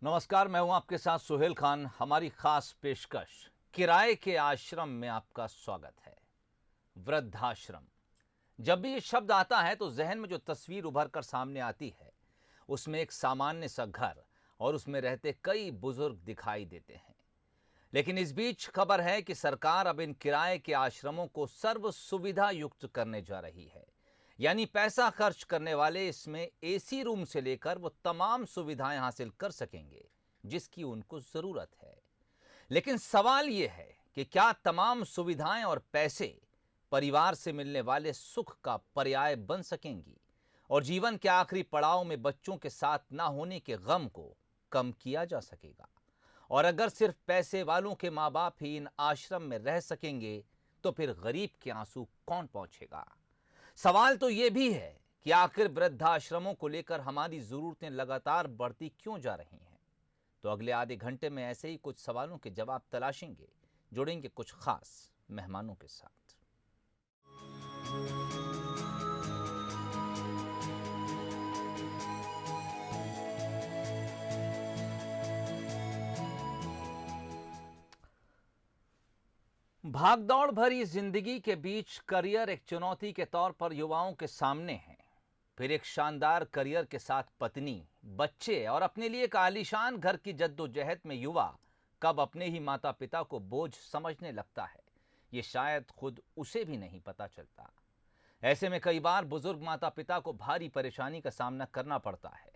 नमस्कार, मैं हूं आपके साथ सुहेल खान। हमारी खास पेशकश किराए के आश्रम में आपका स्वागत है। वृद्धाश्रम, जब भी ये शब्द आता है तो जहन में जो तस्वीर उभर कर सामने आती है उसमें एक सामान्य सा घर और उसमें रहते कई बुजुर्ग दिखाई देते हैं। लेकिन इस बीच खबर है कि सरकार अब इन किराए के आश्रमों को सर्व सुविधा युक्त करने जा रही है। यानी पैसा खर्च करने वाले इसमें एसी रूम से लेकर वो तमाम सुविधाएं हासिल कर सकेंगे जिसकी उनको जरूरत है। लेकिन सवाल ये है कि क्या तमाम सुविधाएं और पैसे परिवार से मिलने वाले सुख का पर्याय बन सकेंगी और जीवन के आखिरी पड़ाव में बच्चों के साथ ना होने के गम को कम किया जा सकेगा? और अगर सिर्फ पैसे वालों के माँ बाप ही इन आश्रम में रह सकेंगे तो फिर गरीब के आंसू कौन पहुंचेगा? सवाल तो ये भी है कि आखिर वृद्धाश्रमों को लेकर हमारी जरूरतें लगातार बढ़ती क्यों जा रही हैं? तो अगले आधे घंटे में ऐसे ही कुछ सवालों के जवाब तलाशेंगे, जुड़ेंगे कुछ खास मेहमानों के साथ। भागदौड़ भरी जिंदगी के बीच करियर एक चुनौती के तौर पर युवाओं के सामने है। फिर एक शानदार करियर के साथ पत्नी, बच्चे और अपने लिए एक आलीशान घर की जद्दोजहद में युवा कब अपने ही माता पिता को बोझ समझने लगता है, ये शायद खुद उसे भी नहीं पता चलता। ऐसे में कई बार बुजुर्ग माता पिता को भारी परेशानी का सामना करना पड़ता है।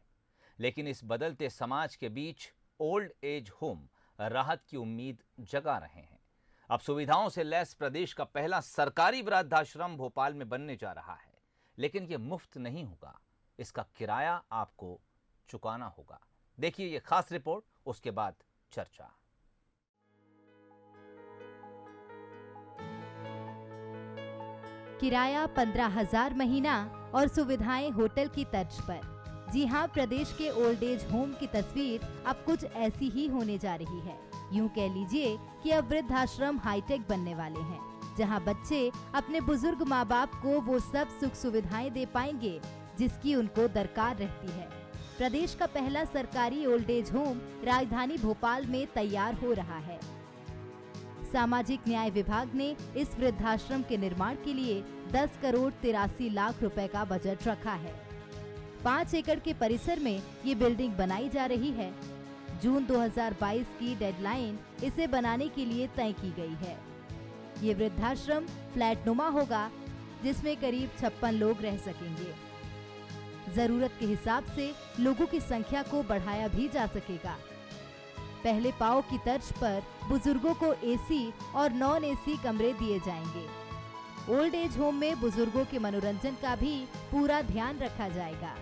लेकिन इस बदलते समाज के बीच ओल्ड एज होम राहत की उम्मीद जगा रहे हैं। अब सुविधाओं से लैस प्रदेश का पहला सरकारी वृद्धाश्रम भोपाल में बनने जा रहा है। लेकिन यह मुफ्त नहीं होगा, इसका किराया आपको चुकाना होगा। देखिए ये खास रिपोर्ट, उसके बाद चर्चा। किराया 15,000 महीना और सुविधाएं होटल की तर्ज पर। जी हां, प्रदेश के ओल्ड एज होम की तस्वीर अब कुछ ऐसी ही होने जा रही है। यूं कह लीजिए कि अब वृद्धाश्रम हाईटेक बनने वाले हैं, जहां बच्चे अपने बुजुर्ग माँ बाप को वो सब सुख सुविधाएं दे पाएंगे जिसकी उनको दरकार रहती है। प्रदेश का पहला सरकारी ओल्ड एज होम राजधानी भोपाल में तैयार हो रहा है। सामाजिक न्याय विभाग ने इस वृद्धाश्रम के निर्माण के लिए 10 करोड़ 83 लाख रुपए का बजट रखा है। 5 एकड़ के परिसर में ये बिल्डिंग बनाई जा रही है। जून 2022 की डेडलाइन इसे बनाने के लिए तय की गई है। ये वृद्धाश्रम फ्लैट नुमा होगा, जिसमें करीब 56 लोग रह सकेंगे। जरूरत के हिसाब से लोगों की संख्या को बढ़ाया भी जा सकेगा। पहले पाव की तर्ज पर बुजुर्गों को एसी और नॉन एसी कमरे दिए जाएंगे। ओल्ड एज होम में बुजुर्गों के मनोरंजन का भी पूरा ध्यान रखा जाएगा।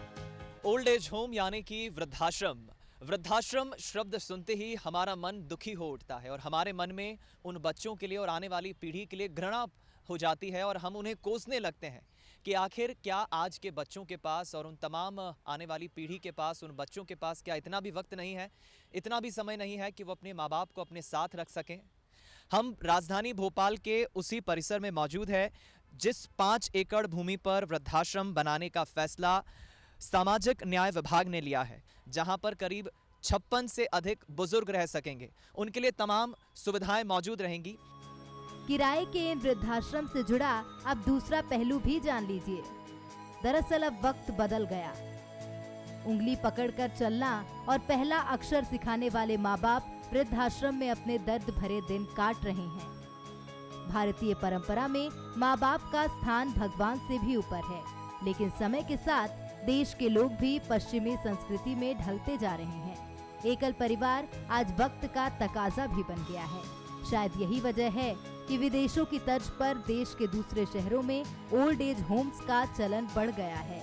ओल्ड एज होम यानी कि वृद्धाश्रम। वृद्धाश्रम शब्द सुनते ही हमारा मन दुखी हो उठता है और हमारे मन में उन बच्चों के लिए और आने वाली पीढ़ी के लिए घृणा हो जाती है और हम उन्हें कोसने लगते हैं कि आखिर क्या आज के बच्चों के पास और उन तमाम आने वाली पीढ़ी के पास, उन बच्चों के पास क्या इतना भी वक्त नहीं है, इतना भी समय नहीं है कि वो अपने माँ बाप को अपने साथ रख सकें। हम राजधानी भोपाल के उसी परिसर में मौजूद है जिस 5 एकड़ भूमि पर वृद्धाश्रम बनाने का फैसला सामाजिक न्याय विभाग ने लिया है, जहां पर करीब 56 से अधिक बुजुर्ग रह सकेंगे। उनके लिए तमाम सुविधाएं मौजूद रहेंगी। किराए के इन वृद्धाश्रम से जुड़ा अब दूसरा पहलू भी जान लीजिए। दरअसल अब वक्त बदल गया। उंगली पकड़कर चलना और पहला अक्षर सिखाने वाले माँ बाप वृद्धाश्रम में अपने दर्द भरे दिन काट रहे हैं। भारतीय परंपरा में माँ बाप का स्थान भगवान से भी ऊपर है, लेकिन समय के साथ देश के लोग भी पश्चिमी संस्कृति में ढलते जा रहे हैं। एकल परिवार आज वक्त का तकाजा भी बन गया है। शायद यही वजह है कि विदेशों की तर्ज पर देश के दूसरे शहरों में ओल्ड एज होम्स का चलन बढ़ गया है।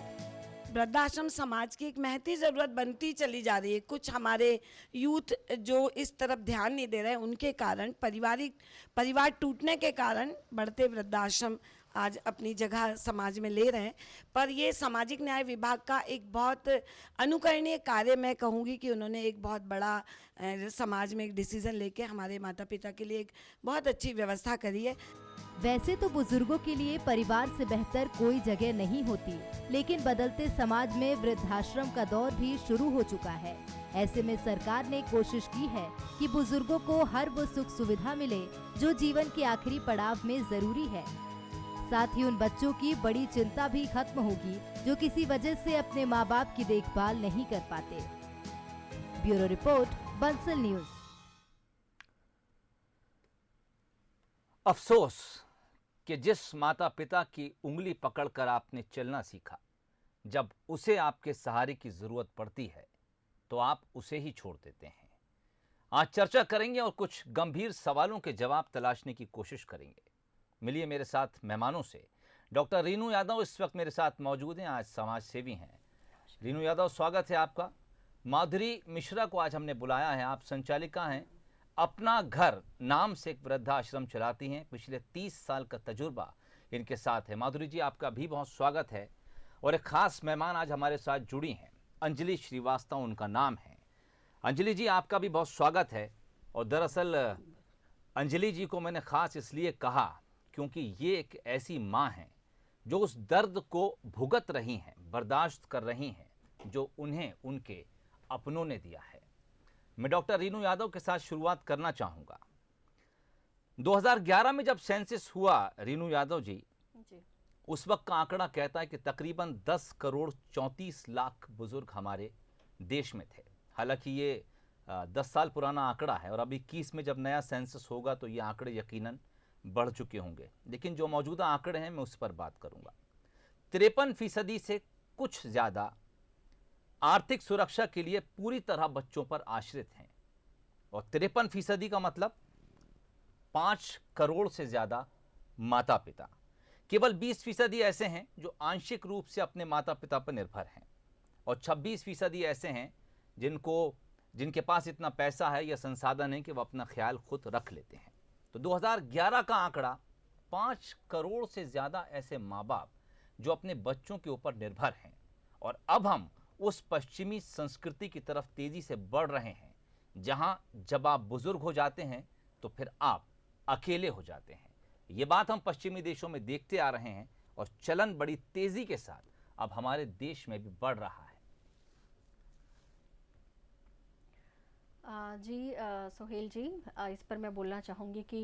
वृद्धाश्रम समाज की एक महती ज़रूरत बनती चली जा रही है। कुछ हमारे यूथ जो इस तरफ ध्यान नहीं दे रहे हैं, उनके कारण परिवार टूटने के कारण बढ़ते वृद्धाश्रम आज अपनी जगह समाज में ले रहे हैं। पर ये सामाजिक न्याय विभाग का एक बहुत अनुकरणीय कार्य मैं कहूँगी कि उन्होंने एक बहुत बड़ा समाज में एक डिसीज़न लेके हमारे माता पिता के लिए एक बहुत अच्छी व्यवस्था करी है। वैसे तो बुजुर्गों के लिए परिवार से बेहतर कोई जगह नहीं होती, लेकिन बदलते समाज में वृद्धाश्रम का दौर भी शुरू हो चुका है। ऐसे में सरकार ने कोशिश की है कि बुजुर्गों को हर वो सुख सुविधा मिले जो जीवन के आखिरी पड़ाव में जरूरी है। साथ ही उन बच्चों की बड़ी चिंता भी खत्म होगी जो किसी वजह से अपने माँ बाप की देखभाल नहीं कर पाते। Bureau report, Bansal news. अफसोस कि जिस माता पिता की उंगली पकड़कर आपने चलना सीखा, जब उसे आपके सहारे की जरूरत पड़ती है तो आप उसे ही छोड़ देते हैं। आज चर्चा करेंगे और कुछ गंभीर सवालों के जवाब तलाशने की कोशिश करेंगे। मिलिए मेरे साथ मेहमानों से। डॉक्टर रीनू यादव इस वक्त मेरे साथ मौजूद हैं, आज समाज सेवी हैं। रीनू यादव, स्वागत है आपका। माधुरी मिश्रा को आज हमने बुलाया है, आप संचालिका हैं, अपना घर नाम से एक वृद्धाश्रम चलाती हैं, पिछले 30 साल का तजुर्बा इनके साथ है। माधुरी जी, आपका भी बहुत स्वागत है। और एक खास मेहमान आज हमारे साथ जुड़ी हैं, अंजलि श्रीवास्तव उनका नाम है। अंजलि जी, आपका भी बहुत स्वागत है। और दरअसल अंजलि जी को मैंने खास इसलिए कहा क्योंकि ये एक ऐसी माँ हैं जो उस दर्द को भुगत रही हैं, बर्दाश्त कर रही हैं जो उन्हें उनके अपनों ने दिया है। मैं डॉक्टर रीनू यादव के साथ शुरुआत करना चाहूँगा। 2011 में जब सेंसस हुआ रीनू यादव जी, उस वक्त का आंकड़ा कहता है कि तकरीबन 10 करोड़ 34 लाख बुजुर्ग हमारे देश में थे। हालांकि ये 10 साल पुराना आंकड़ा है और अब 21 में जब नया सेंसस होगा तो ये आंकड़े यकीनन बढ़ चुके होंगे, लेकिन जो मौजूदा आंकड़े हैं मैं उस पर बात करूंगा। 53% से कुछ ज़्यादा आर्थिक सुरक्षा के लिए पूरी तरह बच्चों पर आश्रित हैं। और 53% का मतलब 5 करोड़ से ज़्यादा माता पिता। केवल 20% ऐसे हैं जो आंशिक रूप से अपने माता पिता पर निर्भर हैं और 26% ऐसे हैं जिनके पास इतना पैसा है या संसाधन है कि वह अपना ख्याल खुद रख लेते हैं। तो 2011 का आंकड़ा 5 करोड़ से ज़्यादा ऐसे माँ बाप जो अपने बच्चों के ऊपर निर्भर हैं। और अब हम उस पश्चिमी संस्कृति की तरफ तेज़ी से बढ़ रहे हैं जहां जब आप बुजुर्ग हो जाते हैं तो फिर आप अकेले हो जाते हैं। ये बात हम पश्चिमी देशों में देखते आ रहे हैं और चलन बड़ी तेजी के साथ अब हमारे देश में भी बढ़ रहा है। जी सोहेल जी, इस पर मैं बोलना चाहूँगी कि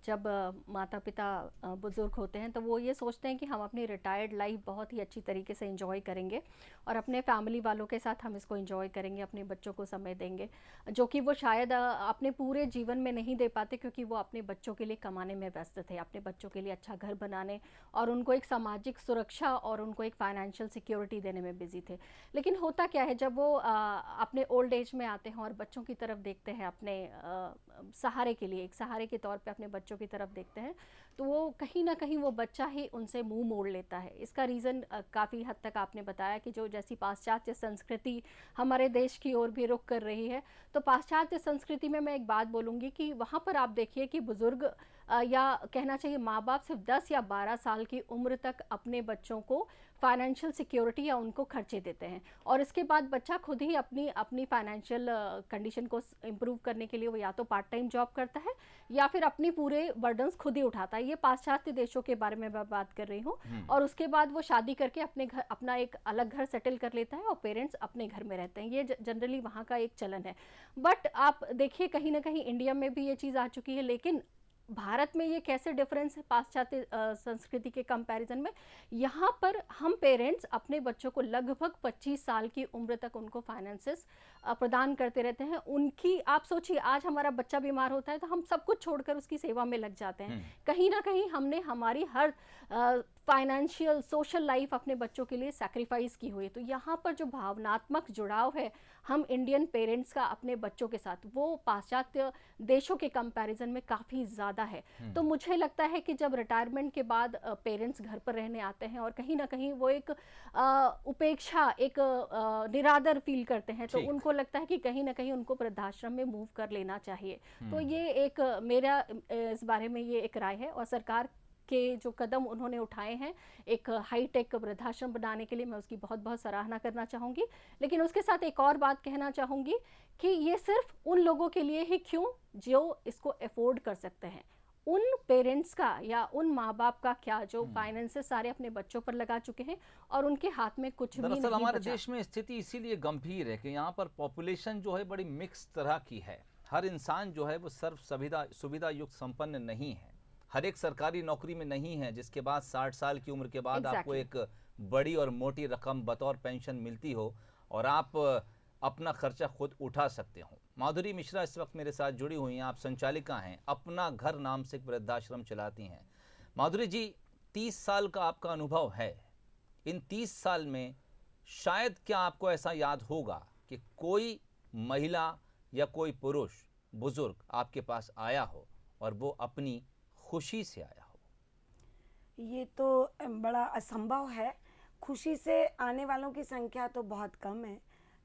जब माता पिता बुज़ुर्ग होते हैं तो वो ये सोचते हैं कि हम अपनी रिटायर्ड लाइफ बहुत ही अच्छी तरीके से एंजॉय करेंगे और अपने फैमिली वालों के साथ हम इसको एंजॉय करेंगे, अपने बच्चों को समय देंगे, जो कि वो शायद अपने पूरे जीवन में नहीं दे पाते क्योंकि वो अपने बच्चों के लिए कमाने में व्यस्त थे, अपने बच्चों के लिए अच्छा घर बनाने और उनको एक सामाजिक सुरक्षा और उनको एक फाइनेंशियल सिक्योरिटी देने में बिजी थे। लेकिन होता क्या है, जब वो अपने ओल्ड एज में आते हैं और बच्चों की तरफ देखते हैं, अपने सहारे के लिए, एक सहारे के तौर पे अपने बच्चों की तरफ देखते हैं, तो वो कहीं ना कहीं वो बच्चा ही उनसे मुंह मोड़ लेता है। इसका रीज़न काफ़ी हद तक आपने बताया कि जो जैसी पाश्चात्य संस्कृति हमारे देश की ओर भी रुख कर रही है, तो पाश्चात्य संस्कृति में मैं एक बात बोलूँगी कि वहाँ पर आप देखिए कि बुज़ुर्ग या कहना चाहिए माँ बाप सिर्फ 10 या 12 साल की उम्र तक अपने बच्चों को फाइनेंशियल सिक्योरिटी या उनको खर्चे देते हैं और इसके बाद बच्चा खुद ही अपनी फाइनेंशियल कंडीशन को इम्प्रूव करने के लिए वो या तो पार्ट टाइम जॉब करता है या फिर अपनी पूरे बर्डन्स खुद ही उठाता है। ये पाश्चात्य देशों के बारे में मैं बात कर रही हूँ। और उसके बाद वो शादी करके अपने घर, अपना एक अलग घर सेटल कर लेता है और पेरेंट्स अपने घर में रहते हैं। ये जनरली वहाँ का एक चलन है। बट आप देखिए कहीं ना कहीं इंडिया में भी ये चीज़ आ चुकी है, लेकिन भारत में ये कैसे डिफरेंस है पाश्चात्य संस्कृति के कंपैरिजन में। यहाँ पर हम पेरेंट्स अपने बच्चों को लगभग 25 साल की उम्र तक उनको फाइनेंसेस प्रदान करते रहते हैं। उनकी आप सोचिए, आज हमारा बच्चा बीमार होता है तो हम सब कुछ छोड़कर उसकी सेवा में लग जाते हैं। कहीं ना कहीं हमने हमारी हर फाइनेंशियल सोशल लाइफ अपने बच्चों के लिए सैक्रिफाइस की हुई है। तो यहाँ पर जो भावनात्मक जुड़ाव है हम इंडियन पेरेंट्स का अपने बच्चों के साथ, वो पाश्चात्य देशों के कंपैरिजन में काफ़ी ज़्यादा है। तो मुझे लगता है कि जब रिटायरमेंट के बाद पेरेंट्स घर पर रहने आते हैं और कहीं ना कहीं वो एक उपेक्षा, एक निरादर फील करते हैं, तो उनको लगता है कि कहीं ना कहीं उनको वृद्धाश्रम में मूव कर लेना चाहिए। तो ये एक मेरा इस बारे में ये एक राय है। और सरकार के जो कदम उन्होंने उठाए हैं एक हाईटेक वृद्धाश्रम बनाने के लिए, मैं उसकी बहुत बहुत सराहना करना चाहूँगी। लेकिन उसके साथ एक और बात कहना चाहूँगी कि ये सिर्फ उन लोगों के लिए ही क्यों जो इसको अफोर्ड कर सकते हैं। उन पेरेंट्स का या उन माँ बाप का क्या जो फाइनेंसेस सारे अपने बच्चों पर लगा चुके हैं और उनके हाथ में कुछ भी दरअसल नहीं हमारे बचा। देश में स्थिति इसीलिए गंभीर है कि यहाँ पर पॉपुलेशन जो है बड़ी मिक्स तरह की है। हर इंसान जो है वो सर्व सुविधा युक्त संपन्न नहीं है। हर एक सरकारी नौकरी में नहीं है जिसके बाद 60 साल की उम्र के बाद आपको एक बड़ी और मोटी रकम बतौर पेंशन मिलती हो और आप अपना खर्चा खुद उठा सकते हो। माधुरी मिश्रा इस वक्त मेरे साथ जुड़ी हुई हैं। आप संचालिका हैं, अपना घर नाम से एक वृद्धाश्रम चलाती हैं। माधुरी जी, 30 साल का आपका अनुभव है। इन 30 साल में शायद क्या आपको ऐसा याद होगा कि कोई महिला या कोई पुरुष बुजुर्ग आपके पास आया हो और वो अपनी खुशी से आया हो? ये तो बड़ा असंभव है। खुशी से आने वालों की संख्या तो बहुत कम है।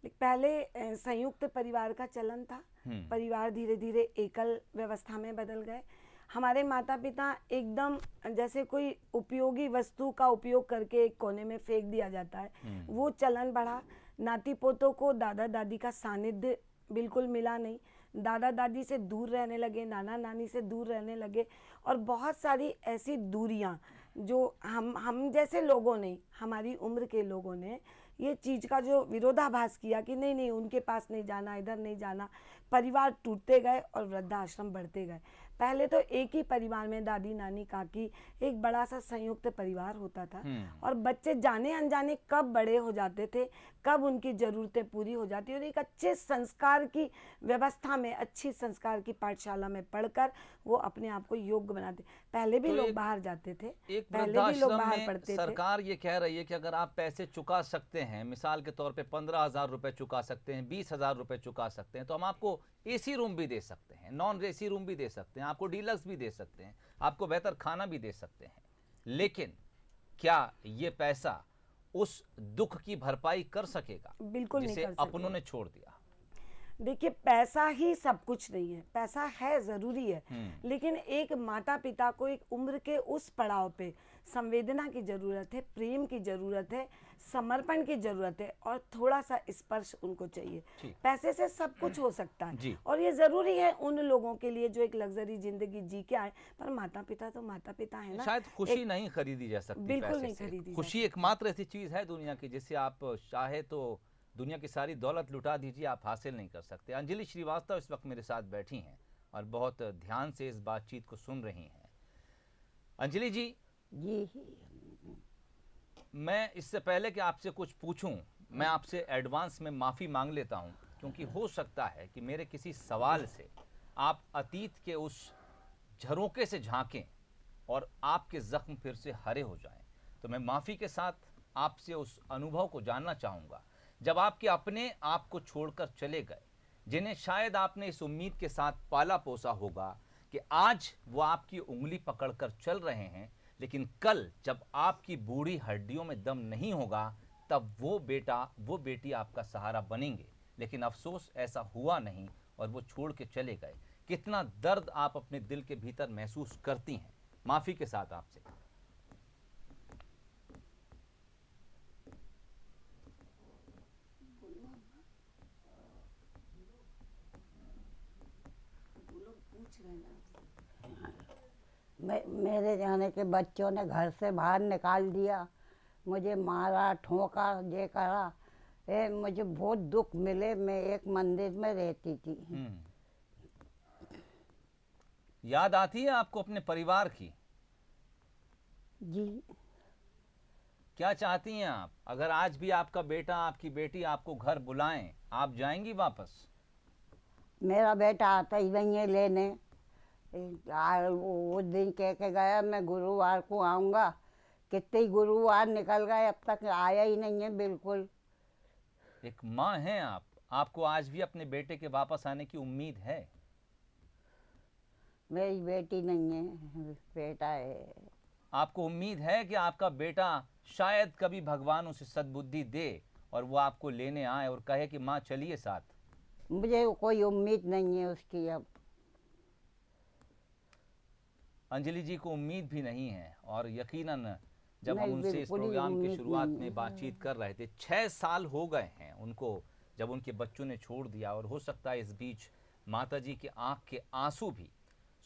पहले संयुक्त परिवार का चलन था, परिवार धीरे धीरे एकल व्यवस्था में बदल गए। हमारे माता पिता एकदम जैसे कोई उपयोगी वस्तु का उपयोग करके एक कोने में फेंक दिया जाता है, वो चलन बढ़ा। नाती पोतों को दादा दादी का सानिध्य बिल्कुल मिला नहीं, दादा दादी से दूर रहने लगे, नाना नानी से दूर रहने लगे और बहुत सारी ऐसी दूरियां जो हम जैसे लोगों ने, हमारी उम्र के लोगों ने ये चीज़ का जो विरोधाभास किया कि नहीं नहीं उनके पास नहीं जाना, इधर नहीं जाना, परिवार टूटते गए और वृद्धाश्रम बढ़ते गए। पहले तो एक ही परिवार में दादी नानी काकी एक बड़ा सा संयुक्त परिवार होता था और बच्चे जाने अनजाने कब बड़े हो जाते थे, कब उनकी ज़रूरतें पूरी हो जाती और एक अच्छे संस्कार की व्यवस्था में, अच्छी संस्कार की पाठशाला में पढ़कर वो अपने आप को योग्य बनाते। पहले भी लोग बाहर जाते थे, पहले भी लोग बाहर पढ़ते थे। सरकार ये कह रही है कि अगर आप पैसे चुका सकते हैं, मिसाल के तौर पे 15,000 रुपए चुका सकते हैं, 20,000 रुपए चुका सकते हैं, तो हम आपको एसी रूम भी दे सकते हैं, नॉन एसी रूम भी दे सकते हैं, आपको डीलक्स भी दे सकते हैं, आपको बेहतर खाना भी दे सकते हैं। लेकिन क्या ये पैसा उस दुख की भरपाई कर सकेगा? बिल्कुल नहीं कर सकेगा। अपनों ने छोड़ दिया। देखिए, पैसा ही सब कुछ नहीं है। पैसा है, ज़रूरी है, लेकिन एक माता पिता को एक उम्र के उस पड़ाव पे संवेदना की ज़रूरत है, प्रेम की ज़रूरत है, समर्पण की ज़रूरत है और थोड़ा सा स्पर्श उनको चाहिए। पैसे से सब कुछ हो सकता है और ये ज़रूरी है उन लोगों के लिए जो एक लग्जरी ज़िंदगी जी के आए, पर माता पिता तो माता पिता है ना। शायद खुशी नहीं खरीदी जा सकती, बिल्कुल नहीं खरीदी। खुशी एकमात्र ऐसी चीज़ है दुनिया की जिसे आप चाहे तो दुनिया की सारी दौलत लुटा दीजिए, आप हासिल नहीं कर सकते। अंजलि श्रीवास्तव इस वक्त मेरे साथ बैठी हैं और बहुत ध्यान से इस बातचीत को सुन रही हैं। अंजलि जी, मैं इससे पहले कि आपसे कुछ पूछूं, मैं आपसे एडवांस में माफ़ी मांग लेता हूं, क्योंकि हो सकता है कि मेरे किसी सवाल से आप अतीत के उस झरोके से झांकें और आपके जख्म फिर से हरे हो जाएं। तो मैं माफ़ी के साथ आपसे उस अनुभव को जानना चाहूँगा जब आपके अपने आप को छोड़कर चले गए, जिन्हें शायद आपने इस उम्मीद के साथ पाला पोसा होगा कि आज वो आपकी उंगली पकड़कर चल रहे हैं, लेकिन कल जब आपकी बूढ़ी हड्डियों में दम नहीं होगा तब वो बेटा वो बेटी आपका सहारा बनेंगे। लेकिन अफसोस ऐसा हुआ नहीं और वो छोड़ के चले गए। कितना दर्द आप अपने दिल के भीतर महसूस करती हैं। माफ़ी के साथ आपसे मेरे जाने के बच्चों ने घर से बाहर निकाल दिया, मुझे मारा, ठोका, ये करा। मुझे बहुत दुख मिले। मैं एक मंदिर में रहती थी। याद आती है आपको अपने परिवार की? जी। क्या चाहती हैं आप? अगर आज भी आपका बेटा आपकी बेटी आपको घर बुलाएं, आप जाएंगी वापस? मेरा बेटा आता ही नहीं है लेने। वो दिन कह के गया मैं गुरुवार को आऊँगा, कितने गुरुवार निकल गए, अब तक आया ही नहीं है बिल्कुल। एक माँ हैं आप, आपको आज भी अपने बेटे के वापस आने की उम्मीद है? मेरी बेटी नहीं है, बेटा है। आपको उम्मीद है कि आपका बेटा शायद कभी भगवान उसे सद्बुद्धि दे और वो आपको लेने आए और कहे कि माँ चलिए साथ? मुझे कोई उम्मीद नहीं है उसकी अब। अंजलि जी को उम्मीद भी नहीं है और यकीनन जब हम उनसे इस प्रोग्राम की शुरुआत में बातचीत कर रहे थे, 6 साल हो गए हैं उनको जब उनके बच्चों ने छोड़ दिया और हो सकता है इस बीच माताजी की आंख के आंसू भी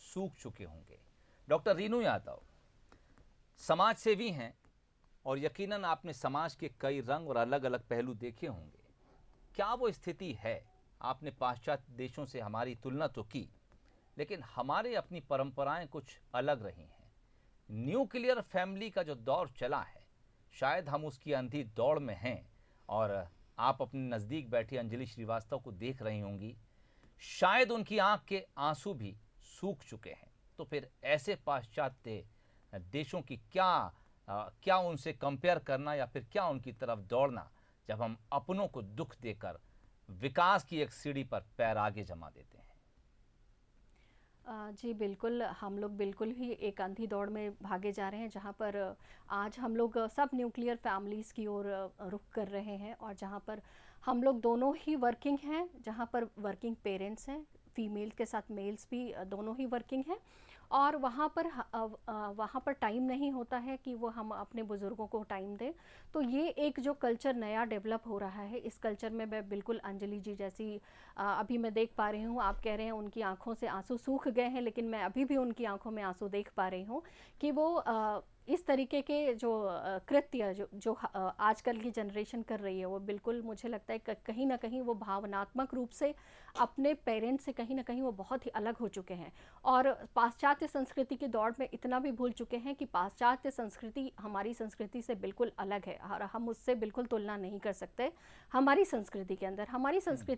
सूख चुके होंगे। डॉक्टर रीनू यादव समाज सेवी हैं और यकीनन आपने समाज के कई रंग और अलग अलग पहलू देखे होंगे। क्या वो स्थिति है? आपने पाश्चात्य देशों से हमारी तुलना तो की, लेकिन हमारे अपनी परंपराएं कुछ अलग रही हैं। न्यूक्लियर फैमिली का जो दौर चला है, शायद हम उसकी अंधी दौड़ में हैं। और आप अपने नज़दीक बैठी अंजलि श्रीवास्तव को देख रही होंगी, शायद उनकी आंख के आंसू भी सूख चुके हैं। तो फिर ऐसे पाश्चात्य देशों की क्या उनसे कंपेयर करना या फिर क्या उनकी तरफ दौड़ना, जब हम अपनों को दुख देकर विकास की एक सीढ़ी पर पैर आगे जमा देते हैं। जी बिल्कुल, हम लोग बिल्कुल ही एक अंधी दौड़ में भागे जा रहे हैं, जहाँ पर आज हम लोग सब न्यूक्लियर फैमिलीज़ की ओर रुख कर रहे हैं, और जहाँ पर हम लोग दोनों ही वर्किंग हैं, जहाँ पर वर्किंग पेरेंट्स हैं, फीमेल के साथ मेल्स भी दोनों ही वर्किंग हैं, और वहाँ पर टाइम नहीं होता है कि वो हम अपने बुज़ुर्गों को टाइम दें। तो ये एक जो कल्चर नया डेवलप हो रहा है, इस कल्चर में मैं बिल्कुल अंजलि जी जैसी अभी मैं देख पा रही हूँ। आप कह रहे हैं उनकी आंखों से आंसू सूख गए हैं, लेकिन मैं अभी भी उनकी आंखों में आंसू देख पा रही हूँ कि वो इस तरीके के जो कृत्य जो आजकल की जनरेशन कर रही है, वो बिल्कुल मुझे लगता है कहीं ना कहीं वो भावनात्मक रूप से अपने पेरेंट्स से कहीं ना कहीं वो बहुत ही अलग हो चुके हैं, और पाश्चात्य संस्कृति की दौड़ में इतना भी भूल चुके हैं कि पाश्चात्य संस्कृति हमारी संस्कृति से बिल्कुल अलग है, और हम उससे बिल्कुल तुलना नहीं कर सकते। हमारी संस्कृति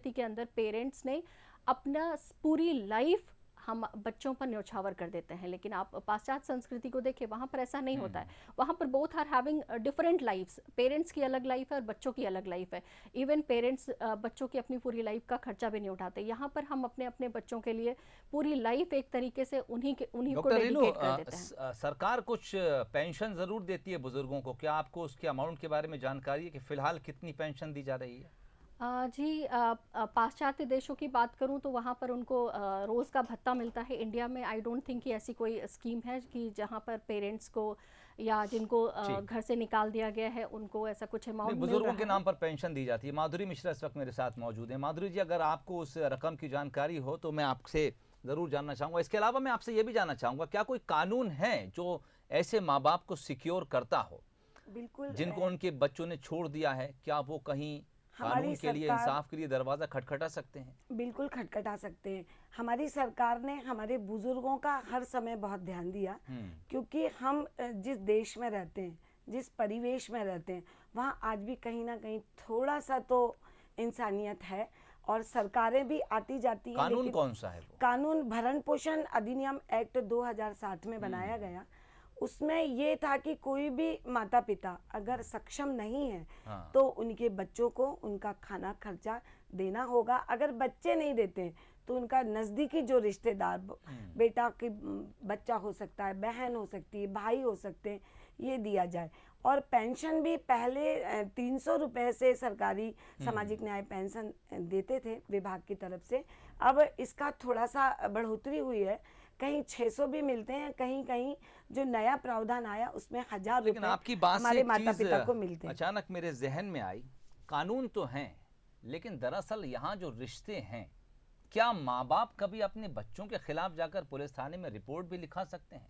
के अंदर पेरेंट्स ने अपना पूरी लाइफ हम बच्चों पर न्यौछावर कर देते हैं, लेकिन आप पाश्चात्य संस्कृति को देखें, वहाँ पर ऐसा नहीं होता है। वहाँ पर both are having different lifes. Parents की अलग लाइफ है और बच्चों की अलग लाइफ है। इवन पेरेंट्स बच्चों की अपनी पूरी लाइफ का खर्चा भी नहीं उठाते। यहाँ पर हम अपने अपने बच्चों के लिए पूरी लाइफ एक तरीके से उन्हीं को डेडिकेट कर देते हैं। सरकार कुछ पेंशन जरूर देती है बुजुर्गों को, क्या आपको उसके अमाउंट के बारे में जानकारी है कि फिलहाल कितनी पेंशन दी जा रही है? जी, पाश्चात्य देशों की बात करूं तो वहाँ पर उनको रोज़ का भत्ता मिलता है। इंडिया में आई डोंट थिंक कि ऐसी कोई स्कीम है कि जहाँ पर पेरेंट्स को या जिनको घर से निकाल दिया गया है उनको ऐसा कुछ अमाउंट मिल रहा है। बुजुर्गों के नाम पर पेंशन दी जाती है। माधुरी मिश्रा इस वक्त मेरे साथ मौजूद है। माधुरी जी, अगर आपको उस रकम की जानकारी हो तो मैं आपसे ज़रूर जानना चाहूँगा। इसके अलावा मैं आपसे ये भी जानना चाहूँगा, क्या कोई कानून है जो ऐसे माँ बाप को सिक्योर करता हो, बिल्कुल, जिनको उनके बच्चों ने छोड़ दिया है? क्या वो कहीं कानून के लिए, इंसाफ के लिए दरवाजा खटखटा सकते हैं? बिल्कुल खटखटा सकते हैं। हमारी सरकार ने हमारे बुजुर्गों का हर समय बहुत ध्यान दिया, क्योंकि हम जिस देश में रहते हैं, जिस परिवेश में रहते हैं, वहाँ आज भी कहीं ना कहीं थोड़ा सा तो इंसानियत है, और सरकारें भी आती जाती हैं। कानून कौन सा है वो? कानून भरण पोषण अधिनियम एक्ट 2007 में बनाया गया। उसमें ये था कि कोई भी माता पिता अगर सक्षम नहीं है, तो उनके बच्चों को उनका खाना खर्चा देना होगा। अगर बच्चे नहीं देते हैं तो उनका नज़दीकी जो रिश्तेदार, बेटा की बच्चा हो सकता है, बहन हो सकती है, भाई हो सकते हैं, ये दिया जाए। और पेंशन भी पहले 300 रुपये से सरकारी सामाजिक न्याय पेंशन देते थे विभाग की तरफ से। अब इसका थोड़ा सा बढ़ोतरी हुई है, कहीं 600 भी मिलते हैं, कहीं कहीं जो नया प्रावधान आया उसमें 1000 रुपये आपकी बात हमारे माता पिता को मिलते हैं। अचानक मेरे जहन में आई, कानून तो हैं, लेकिन दरअसल यहाँ जो रिश्ते हैं, क्या माँ बाप कभी अपने बच्चों के खिलाफ जाकर पुलिस थाने में रिपोर्ट भी लिखा सकते हैं?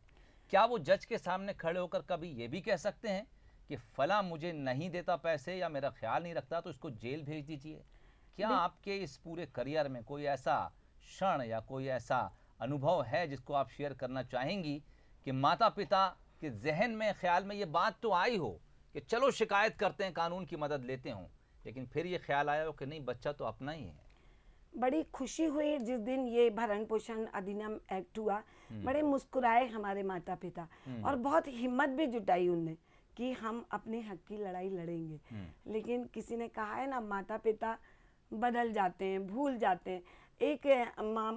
क्या वो जज के सामने खड़े होकर कभी ये भी कह सकते हैं कि फला मुझे नहीं देता पैसे या मेरा ख्याल नहीं रखता तो इसको जेल भेज दीजिए? क्या आपके इस पूरे करियर में कोई ऐसा क्षण या कोई ऐसा अनुभव है जिसको आप शेयर करना चाहेंगी कि माता पिता के जहन में, ख्याल में ये बात तो आई हो कि चलो शिकायत करते हैं, कानून की मदद लेते हों, लेकिन फिर ये ख्याल आया हो कि नहीं, बच्चा तो अपना ही है? बड़ी खुशी हुई जिस दिन ये भरण पोषण अधिनियम एक्ट हुआ। बड़े मुस्कुराए हमारे माता पिता, और बहुत हिम्मत भी जुटाई उनने कि हम अपने हक की लड़ाई लड़ेंगे। लेकिन किसी ने कहा है ना, माता पिता बदल जाते हैं, भूल जाते हैं। एक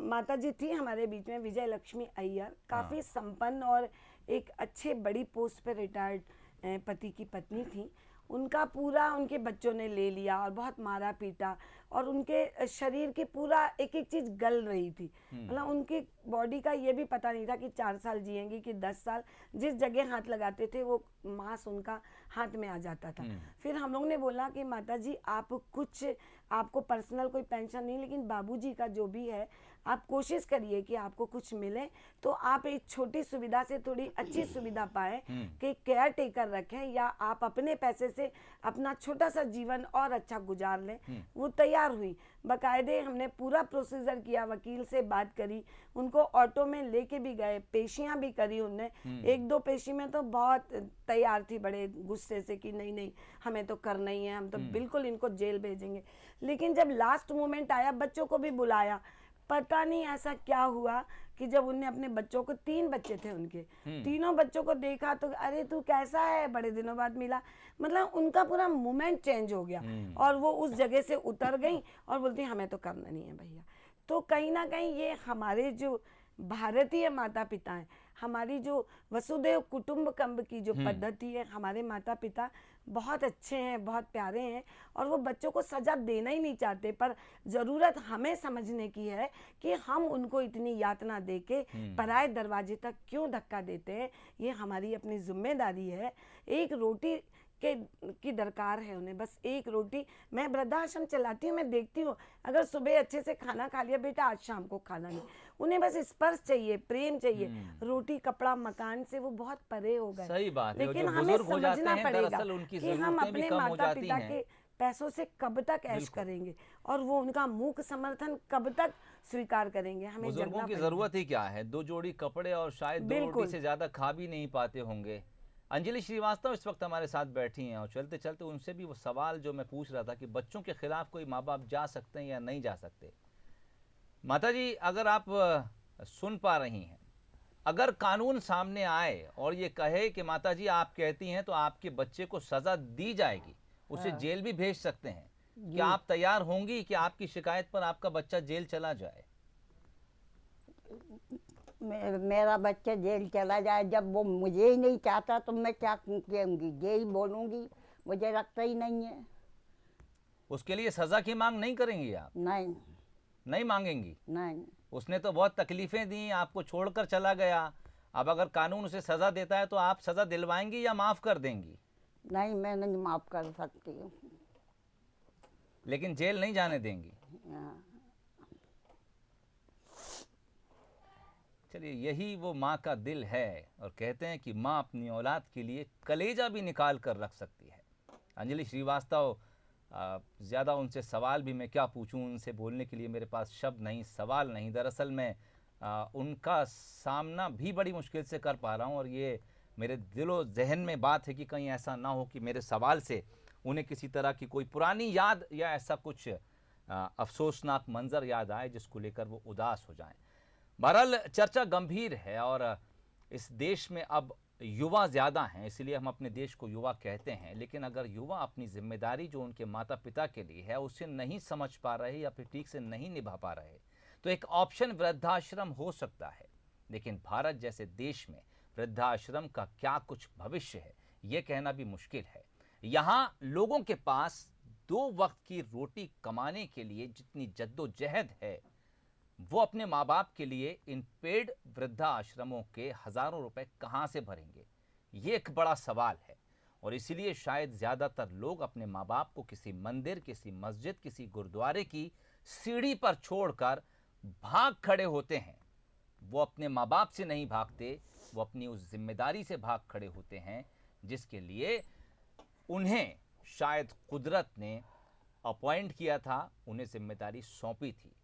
माता जी थी हमारे बीच में, विजय लक्ष्मी अय्यर, काफ़ी संपन्न और एक अच्छे बड़ी पोस्ट पे रिटायर्ड पति की पत्नी थी। उनका पूरा उनके बच्चों ने ले लिया और बहुत मारा पीटा, और उनके शरीर की पूरा एक एक चीज़ गल रही थी। मतलब उनकी बॉडी का ये भी पता नहीं था कि 4 साल जिएंगी कि 10 साल। जिस जगह हाथ लगाते थे वो मांस उनका हाथ में आ जाता था। फिर हम लोग ने बोला कि माता जी, आप कुछ, आपको पर्सनल कोई पेंशन नहीं, लेकिन बाबूजी का जो भी है आप कोशिश करिए कि आपको कुछ मिले, तो आप एक छोटी सुविधा से थोड़ी अच्छी सुविधा पाए कि केयर टेकर रखें, या आप अपने पैसे से अपना छोटा सा जीवन और अच्छा गुजार लें। वो तैयार हुई, बाकायदे हमने पूरा प्रोसीजर किया, वकील से बात करी, उनको ऑटो में लेके भी गए, पेशियां भी करी उनने। एक दो पेशी में तो बहुत तैयार थी बड़े गुस्से से कि नहीं नहीं हमें तो करना ही है, हम तो बिल्कुल इनको जेल भेजेंगे। लेकिन जब लास्ट मोमेंट आया, बच्चों को भी बुलाया, पता नहीं ऐसा क्या हुआ कि जब उनने अपने बच्चों को, 3 बच्चे थे उनके, तीनों बच्चों को देखा तो अरे तू कैसा है, बड़े दिनों बाद मिला, मतलब उनका पूरा मोमेंट चेंज हो गया और वो उस जगह से उतर गई और बोलती हमें तो करना नहीं है भैया। तो कहीं ना कहीं ये हमारे जो भारतीय माता पिता हैं, हमारी जो वसुदेव कुटुंबकम की जो पद्धति है, हमारे माता पिता बहुत अच्छे हैं, बहुत प्यारे हैं और वो बच्चों को सजा देना ही नहीं चाहते, पर ज़रूरत हमें समझने की है कि हम उनको इतनी यातना देके पराए दरवाजे तक क्यों धक्का देते हैं। ये हमारी अपनी जिम्मेदारी है। एक रोटी की दरकार है उन्हें, बस एक रोटी। मैं वृद्धाश्रम चलाती हूँ, मैं देखती हूँ, अगर सुबह अच्छे से खाना खा लिया, बेटा आज शाम को खाना नहीं, उन्हें बस स्पर्श चाहिए, प्रेम चाहिए। रोटी कपड़ा मकान से वो बहुत परे हो गए। सही बात है। लेकिन जो हमें बुजुर्ग हो जाते समझना हैं, पड़ेगा दरअसल उनकी कि हम ज़रूरतें भी अपने कम हो माता जाती पिता हैं। के पैसों से कब तक ऐश करेंगे और वो उनका मूक समर्थन कब तक स्वीकार करेंगे। हमें बुजुर्गों जगना की पड़ेगा। जरूरत ही क्या है, 2 जोड़ी कपड़े और शायद 2 रोटी बिल्कुल। से ज्यादा खा भी नहीं पाते होंगे। अंजलि श्रीवास्तव इस वक्त हमारे साथ बैठी हैं और चलते चलते उनसे भी वो सवाल जो मैं पूछ रहा था कि बच्चों के खिलाफ कोई माँ बाप जा सकते हैं या नहीं जा सकते। माता जी, अगर आप सुन पा रही हैं, अगर कानून सामने आए और ये कहे कि माता जी आप कहती हैं तो आपके बच्चे को सजा दी जाएगी, उसे जेल भी भेज सकते हैं, क्या आप तैयार होंगी कि आपकी शिकायत पर आपका बच्चा जेल चला जाए? मेरा बच्चा जेल चला जाए, जब वो मुझे ही नहीं चाहता तो मैं क्या कहूँगी, यही बोलूँगी, मुझे रखता ही नहीं है। उसके लिए सजा की मांग नहीं करेंगी आप? नहीं नहीं मांगेंगी? नहीं उसने तो बहुत तकलीफें दी, आपको छोड़कर चला गया, अब अगर कानून उसे सजा देता है तो आप सजा दिलवाएंगी या माफ कर देंगी? नहीं, मैं नहीं माफ़ कर सकती हूँ। लेकिन जेल नहीं जाने देंगी? हाँ। चलिए, यही वो माँ का दिल है और कहते हैं कि माँ अपनी औलाद के लिए कलेजा भी निकाल कर रख सकती है। अंजलि श्रीवास्तव, ज़्यादा उनसे सवाल भी मैं क्या पूछूं, उनसे बोलने के लिए मेरे पास शब्द नहीं, सवाल नहीं। दरअसल मैं उनका सामना भी बड़ी मुश्किल से कर पा रहा हूं और ये मेरे दिलो जहन में बात है कि कहीं ऐसा ना हो कि मेरे सवाल से उन्हें किसी तरह की कोई पुरानी याद या ऐसा कुछ अफसोसनाक मंजर याद आए जिसको लेकर वो उदास हो जाएं। बहरहाल चर्चा गंभीर है और इस देश में अब युवा ज़्यादा हैं, इसलिए हम अपने देश को युवा कहते हैं। लेकिन अगर युवा अपनी जिम्मेदारी जो उनके माता पिता के लिए है उसे नहीं समझ पा रहे या फिर ठीक से नहीं निभा पा रहे, तो एक ऑप्शन वृद्धाश्रम हो सकता है। लेकिन भारत जैसे देश में वृद्धाश्रम का क्या कुछ भविष्य है, ये कहना भी मुश्किल है। यहाँ लोगों के पास 2 वक्त की रोटी कमाने के लिए जितनी जद्दोजहद है, वो अपने माँ बाप के लिए इन पेड वृद्धाश्रमों के हज़ारों रुपए कहाँ से भरेंगे, ये एक बड़ा सवाल है। और इसीलिए शायद ज़्यादातर लोग अपने माँ बाप को किसी मंदिर, किसी मस्जिद, किसी गुरुद्वारे की सीढ़ी पर छोड़कर भाग खड़े होते हैं। वो अपने माँ बाप से नहीं भागते, वो अपनी उस जिम्मेदारी से भाग खड़े होते हैं जिसके लिए उन्हें शायद कुदरत ने अपॉइंट किया था, उन्हें जिम्मेदारी सौंपी थी।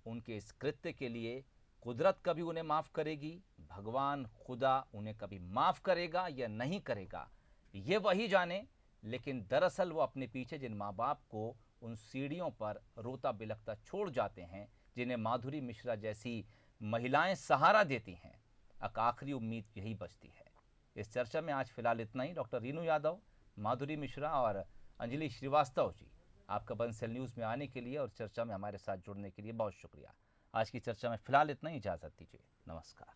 उनके इस कृत्य के लिए कुदरत कभी उन्हें माफ़ करेगी, भगवान खुदा उन्हें कभी माफ़ करेगा या नहीं करेगा, ये वही जाने। लेकिन दरअसल वो अपने पीछे जिन माँ बाप को उन सीढ़ियों पर रोता बिलखता छोड़ जाते हैं, जिन्हें माधुरी मिश्रा जैसी महिलाएं सहारा देती हैं, आखिरी उम्मीद यही बचती है। इस चर्चा में आज फिलहाल इतना ही। डॉक्टर रीनू यादव, माधुरी मिश्रा और अंजलि श्रीवास्तव जी, आपका बंसल न्यूज़ में आने के लिए और चर्चा में हमारे साथ जुड़ने के लिए बहुत शुक्रिया। आज की चर्चा में फिलहाल इतना ही, इजाज़त दीजिए, नमस्कार।